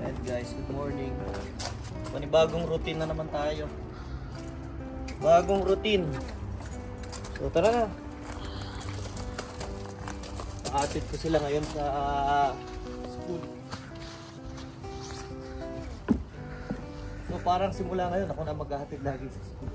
And guys, good morning. Panibagong routine na naman tayo. Bagong routine. So tara na. Aatid ko sila ngayon sa school. So parang simula ngayon ako na maghahatid lagi sa school.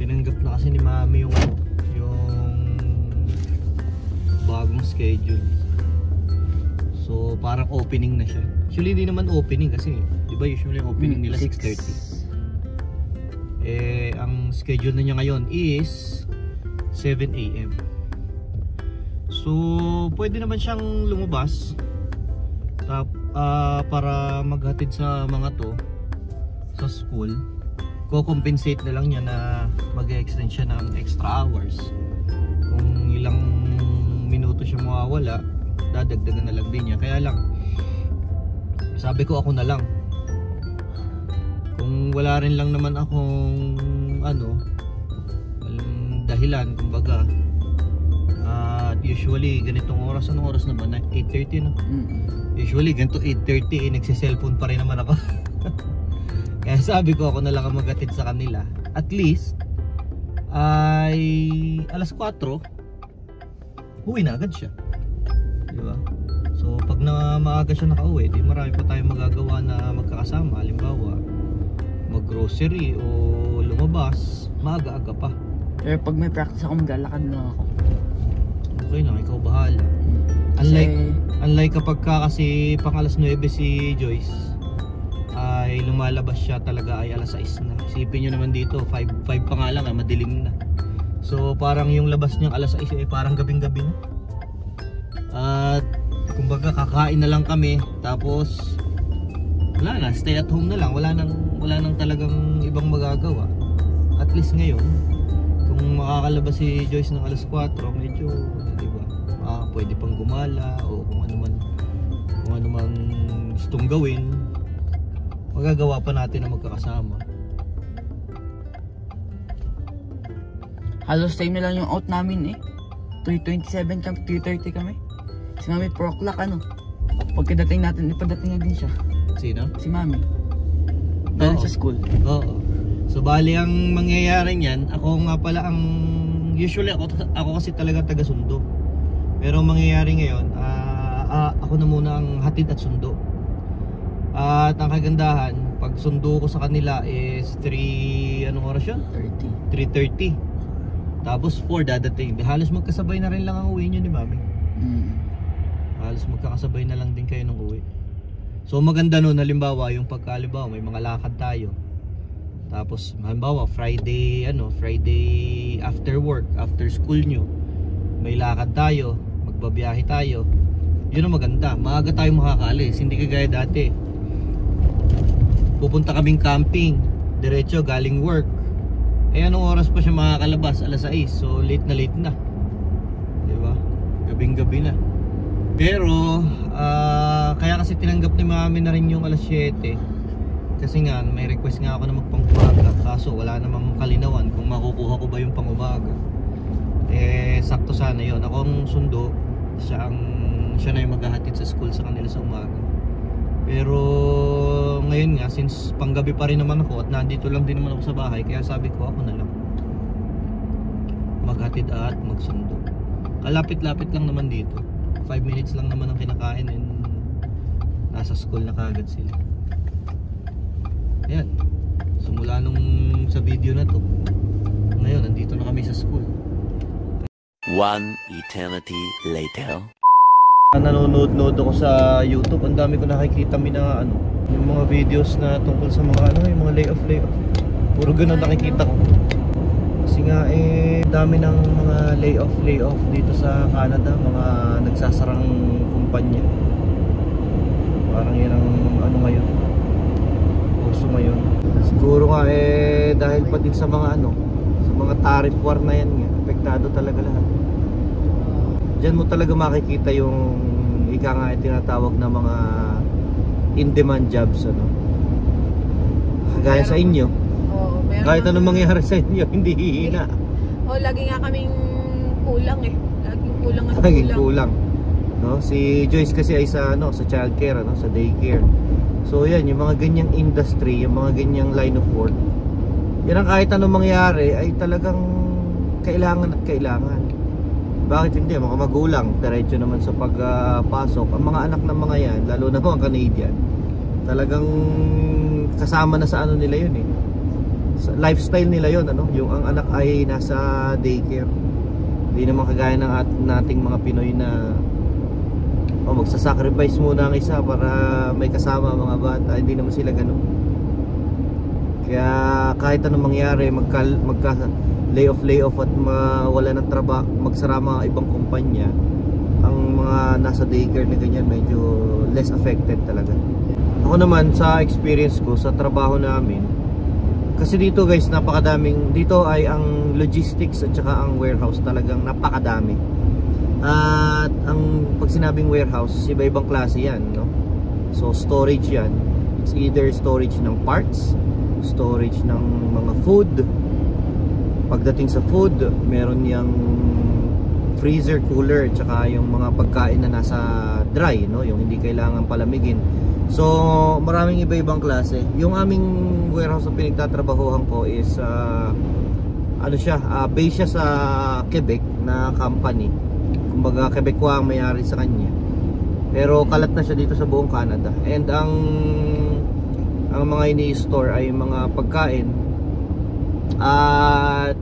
Tinanggap na kasi ni Mami yung bagong schedule. So parang opening na siya. Actually hindi naman opening kasi, di ba usually opening nila 6:30. Ang schedule na niya ngayon is 7 AM. So pwede naman siyang lumabas para maghatid sa mga to sa school. Ko-compensate na lang niya na mag-extend siya ng extra hours. Kung ilang minuto siya mawawala, dadagdagan na lang din niya. Kaya lang, sabi ko ako na lang. Kung wala rin lang naman akong dahilan, kumbaga, usually ganitong oras, anong oras na ba? 8:30 na? Usually ganito 8:30 nagsiselfone pa rin naman ako. Kaya sabi ko ako na lang ang maghatid sa kanila. At least ay alas 4 uwi na agad siya, di ba? So pag maaga siya nakauwi, di marami pa tayong magagawa na magkakasama. Halimbawa mag-grocery o lumabas maaga-aga pa. Pero pag may practice ako, maglalakad lang ako. Okay lang, ikaw bahala. Unlike kapag kasi pang alas 9 si Joyce, ay lumalabas siya talaga ay alas 6 na. Isipin nyo naman dito, 5 pa nga lang, madilim na. So parang yung labas niyang alas 6 ay parang gabing-gabi na. At kumbaga kakain na lang kami, tapos wala na, stay at home na lang. Wala nang talagang ibang magagawa. At least ngayon, kung makakalabas si Joyce ng alas 4, medyo, diba, pwede pang gumala o kung ano man gustong gawin, magagawa pa natin na magkakasama. Halos time na lang yung out namin 3:27 kami, 3:30 kami. Si Mami 4 o'clock pagkadating natin, ipadating na din siya. Sino? Si Mami. Dahil sa school. Oo. So bali ang mangyayari niyan, ako nga pala usually ako kasi talaga taga-sundo. Pero ang mangyayari ngayon, ako na muna ang hatid at sundo. At ang kagandahan, pag sundo ko sa kanila is 3, anong oras yun? 3:30. Tapos 4 dadating. Halos magkasabay na rin lang ang uwi nyo ni Mami. Halos magkakasabay na lang din kayo ng uwi. So maganda nun, halimbawa yung pagkalimbawa may mga lakad tayo. Tapos halimbawa Friday after work, after school nyo, may lakad tayo, magbabiyahe tayo. Yun ang maganda, maaga tayo makakaalis. Hindi kagaya dati, pupunta kaming camping, diretso galing work. Anong oras pa siya makakalabas? Alas 6. So late na. Diba? Gabing-gabi na. Pero kaya kasi tinanggap ni Mami na rin yung alas 7. Kasi nga may request nga ako na magpang-umaga. Kaso wala namang kalinawan kung makukuha ko ba yung pang-umaga. Sakto sana yun. Ako ang sundo, siya na yung maghahatid sa school sa kanila sa umaga. Pero ngayon nga, since panggabi pa rin naman ako at nandito lang din naman ako sa bahay, kaya sabi ko ako na lang maghatid at magsundo. Kalapit-lapit lang naman dito, 5 minutes lang naman ang kinakain and nasa school na kaagad sila. Ayan, simula nung sa video na to, ngayon nandito na kami sa school. One eternity later. Nanonood ako sa YouTube, ang dami ko nakikita yung mga videos na tungkol sa mga yung mga layoff. Puro ganun nakikita ko. Kasi nga dami ng mga layoff dito sa Canada, mga nagsasarang kumpanya. Parang yan ang ngayon, uso ngayon. Siguro nga dahil pa din sa mga sa mga tariff war na yan nga, apektado talaga lahat. Diyan mo talaga makikita yung ika nga tinatawag na mga in-demand jobs, ano. Kagaya sa inyo. Oo, Kahit anong mangyari sa inyo, hindi hihina. Lagi nga kaming kulang eh. Laging kulang at Laging kulang. kulang. No, si Joyce kasi ay sa sa childcare, ano, sa daycare. So yan, yung mga ganyang industry, yung mga ganyang line of work, yan ang kahit anong mangyari ay talagang kailangan at kailangan. Bakit hindi? Mga magulang, diretso naman sa pagpasok. Ang mga anak ng mga yan, lalo na mga Canadian, talagang kasama na sa ano nila yun eh. Sa lifestyle nila yun, ano? Yung ang anak ay nasa daycare. Hindi naman kagaya ng nating mga Pinoy na magsasacrifice muna ang isa para may kasama mga bata. Hindi naman sila ganun. Kaya kahit anong mangyari, magka layoff at mawala ng trabaho, magsara mga ibang kumpanya, ang mga nasa daycare na ganyan medyo less affected talaga. Ako naman sa experience ko sa trabaho namin, kasi dito guys, napakadaming, dito ay ang logistics at saka ang warehouse talagang napakadami. At ang pag sinabing warehouse, iba-ibang klase yan, no? So storage yan. It's either storage ng parts, storage ng mga food. Pagdating sa food, meron yung freezer, cooler, tsaka yung mga pagkain na nasa dry, no? Yung hindi kailangan palamigin. So maraming iba-ibang klase. Yung aming warehouse na pinagtatrabahuhan ko is ano siya, base siya sa Quebec na company. Kumbaga Quebecois ang may-ari sa kanya. Pero kalat na siya dito sa buong Canada. And ang mga ini-store ay mga pagkain at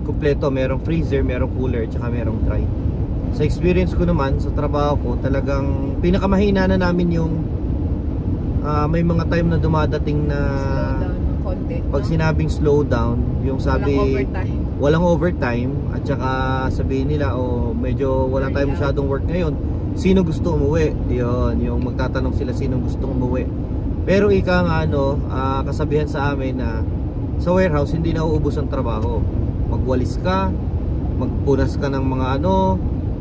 kumpleto, merong freezer, merong cooler, tsaka merong dry. Sa experience ko naman sa trabaho ko, talagang pinakamahina na namin yung may mga time na dumadating na Slow down ng konti. pag sinabing slow down, yung sabi walang overtime, at saka sabihin nila medyo wala tayong masyadong work ngayon, sino gusto umuwi? Yun, yung magtatanong sila sino gusto umuwi. Pero ika nga kasabihan sa amin na sa warehouse hindi na uubos ang trabaho. Magwalis ka, magpunas ka ng mga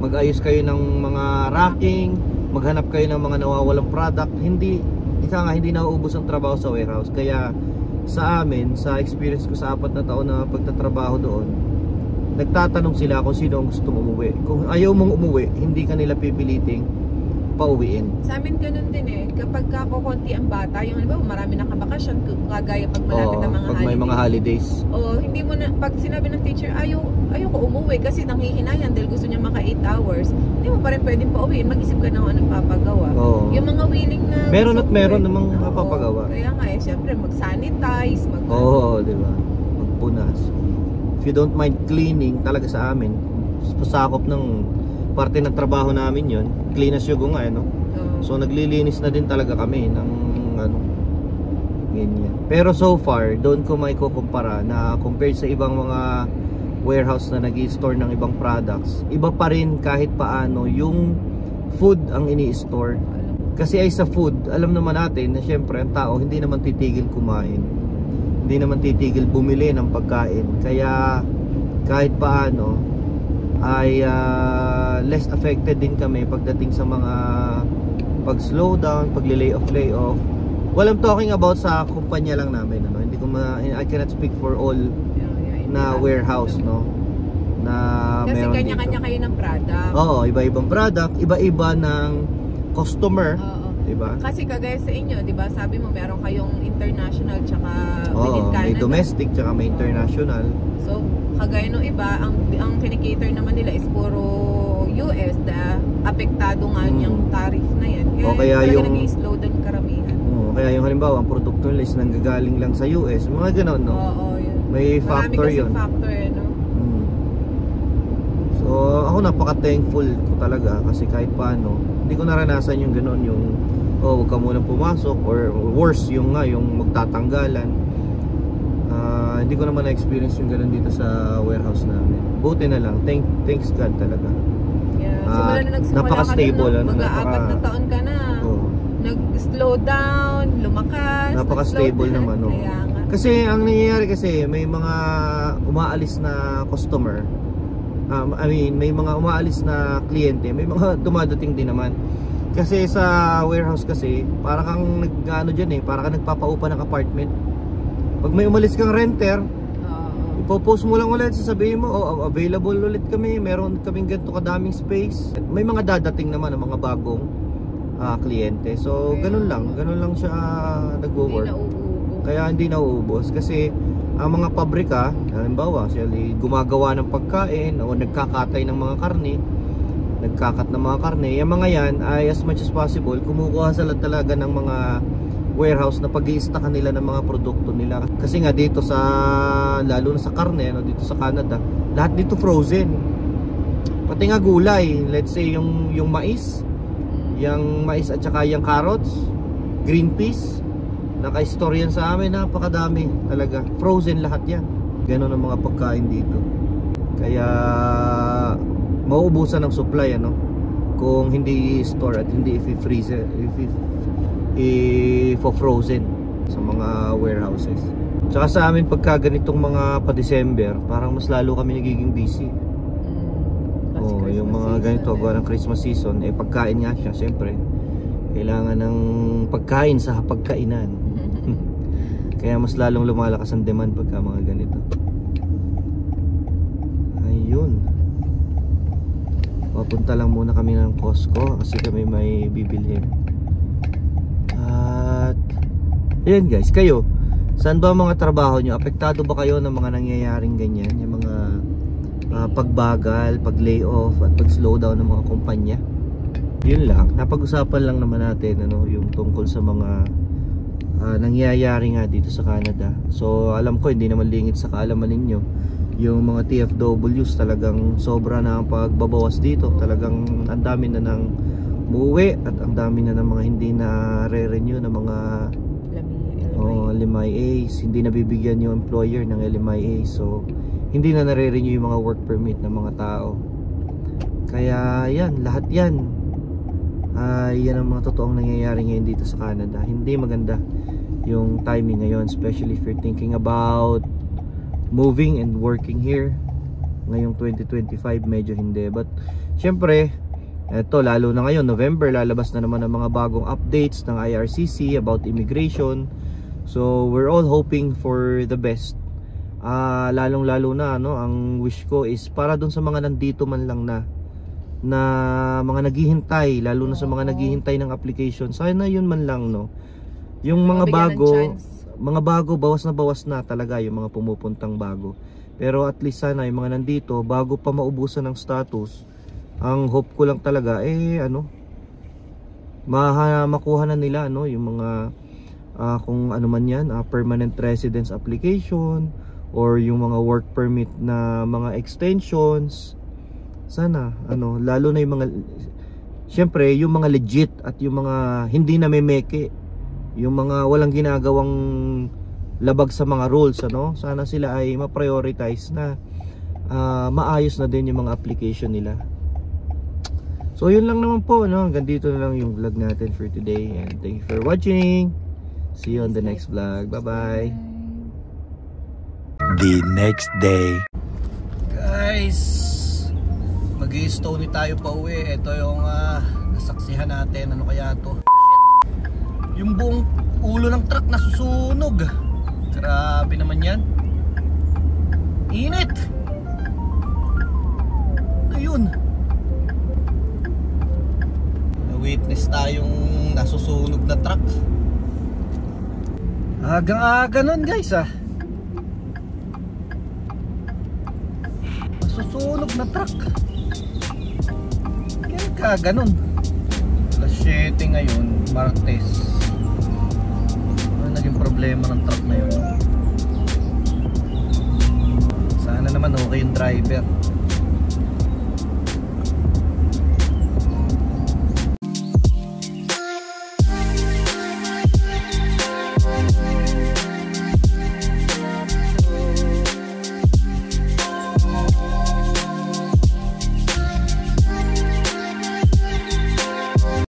mag-ayos kayo ng mga racking, maghanap kayo ng mga nawawalang product. Hindi na uubos ang trabaho sa warehouse. Kaya sa amin, sa experience ko sa 4 na taon na pagtatrabaho doon, nagtatanong sila kung sino ang gustong umuwi. Kung ayaw mong umuwi, hindi ka nila pipiliting pauwiin. Sa amin ganun din eh. Kapag kukunti ang bata, yung marami nakabakasyon, kagaya pag malapit ang mga pag may mga holidays. Hindi mo na, pag sinabi ng teacher, ayaw ko umuwi kasi nanghihinayan dahil gusto niya maka 8 hours, hindi mo pa rin pwedeng pauwiin. Mag-isip ka na kung anong papagawa. Yung mga willing na meron namang mapapagawa. Kaya nga syempre mag-sanitize, di ba? Magpunas. If you don't mind cleaning, talaga sa amin, pasakop ng parte ng trabaho namin yon, clean as you go nga, no? So naglilinis na din talaga kami ng ganyan. Pero so far, doon ko may kukumpara na compared sa ibang mga warehouse na nag-i-store ng ibang products, iba pa rin kahit paano yung food ang ini-store. Kasi ay sa food, alam naman natin na syempre ang tao hindi naman titigil kumain, hindi naman titigil bumili ng pagkain. Kaya kahit paano ay less affected din kami pagdating sa mga pag-slow down, pag-lay off. Well, I'm talking about sa kumpanya lang namin, hindi ko I cannot speak for all na warehouse, no? Na kasi meron kanya-kanya kayo ng product. Oo, iba-ibang product, iba-iba ng customer, diba? Kasi kagaya sa inyo, diba? Sabi mo meron kayong international tsaka within Canada. May domestic tsaka may international. So, kagaya ng iba, ang kinikater naman nila is puro US na apektado nga yung tariff na yan. Kaya yung nag-i-slow down karamihan. Kaya yung halimbawa, ang produkto nila is nanggagaling lang sa US, mga gano'n, no? Yun. May factor yun. Marami kasi factor, no? So, ako napaka-thankful ko talaga kasi kahit paano, hindi ko naranasan yung gano'n, yung huwag ka munang pumasok, or worse, yung magtatanggalan. Hindi ko naman na-experience yung gano'n dito sa warehouse namin. Buti na lang, thanks God talaga. Simula na nagsimula napaka-stable, ka na, mag-4 na taon ka na, nag-slow down, lumakas, napaka-stable naman, no? Kaya nga. Kasi ang nangyayari kasi may mga umaalis na customer may mga umaalis na kliyente, may mga dumadating din naman. Kasi sa warehouse kasi, para kang para kang nagpapaupa ng apartment. Pag may umalis kang renter, ipopost mo lang ulit, sasabihin mo, available ulit kami, meron kaming ganito kadaming space. May mga dadating naman ng mga bagong kliyente. So ganun lang siya nagwo-work. Kaya hindi nauubos kasi ang mga pabrika, halimbawa, gumagawa ng pagkain o nagkakatay ng mga karne, nagkakat ng mga karne, yung mga yan ay as much as possible kumukuha sila talaga ng mga warehouse na pag-i-stockan nila ng mga produkto nila. Kasi nga dito lalo na sa karne, dito sa Canada, lahat dito frozen. Pati nga gulay, let's say yung mais at saka yung carrots, green peas, naka-store yan sa amin, napakadami talaga, frozen lahat yan. Ganon ang mga pagkain dito. Kaya mauubusan ng supply kung hindi i-store at hindi i-freeze, i-frozen sa mga warehouses. Tsaka sa amin pagka ganitong mga pa-December, parang mas lalo kami nagiging busy. Yung mga ganito, gawa ng Christmas season, pagkain nga siya, siyempre kailangan ng pagkain sa pagkainan. Kaya mas lalong lumalakas ang demand pagka mga ganito. Ayun, papunta lang muna kami ng Costco kasi kami may bibilhin. At ayun guys, kayo, saan ba mga trabaho nyo? Apektado ba kayo ng mga nangyayaring ganyan? Yung mga pagbagal, pag-layoff at pag-slowdown ng mga kumpanya? Yun lang, napag-usapan lang naman natin yung tungkol sa mga nangyayari nga dito sa Canada. So alam ko hindi naman lingit sa kaalaman ninyo yung mga TFWs, talagang sobra na ang pagbabawas dito. Talagang ang dami na nang umuwi at ang dami na ng mga hindi na re-renew ng mga LMIAs. Hindi nabibigyan yung employer ng LMIA, so hindi na nare-renew yung mga work permit ng mga tao. Kaya yan, lahat yan yan ang mga totoong nangyayari ngayon dito sa Canada. Hindi maganda yung timing ngayon, especially if you're thinking about moving and working here ngayong 2025. Medyo hindi, but syempre eto, lalo na ngayon November, lalabas na naman ang mga bagong updates ng IRCC about immigration. So we're all hoping for the best. Lalong lalo na ang wish ko is para dun sa mga nandito man lang na mga naghihintay, lalo na sa mga naghihintay ng application, sana yun man lang yung mga bago, bawas na talaga yung mga pumupuntang bago. Pero at least sana yung mga nandito, bago pa maubusan ng status, ang hope ko lang talaga makuha na nila yung mga kung ano man yan, permanent residence application or yung mga work permit na mga extensions. Sana lalo na yung mga, syempre yung mga legit at yung mga hindi na memeke, yung mga walang ginagawang labag sa mga rules, sana sila ay ma-prioritize na maayos na din yung mga application nila. So yun lang naman po, hanggang dito na lang yung vlog natin for today, and thank you for watching. See you on the next vlog. Bye bye. The next day. Guys, mag-i-stone tayo pa uwi. Ito yung nasaksihan natin. Ano kaya to? Yung buong ulo ng truck nasusunog. Grabe naman yan. Init. Ayun, na-witness tayong nasusunog na truck. Agang-aga nun guys nasusunog na truck. Kaya ka ganun. Alas 7 ngayon, Martes. Ano naging problema ng truck na yun? Sana naman okay yung driver.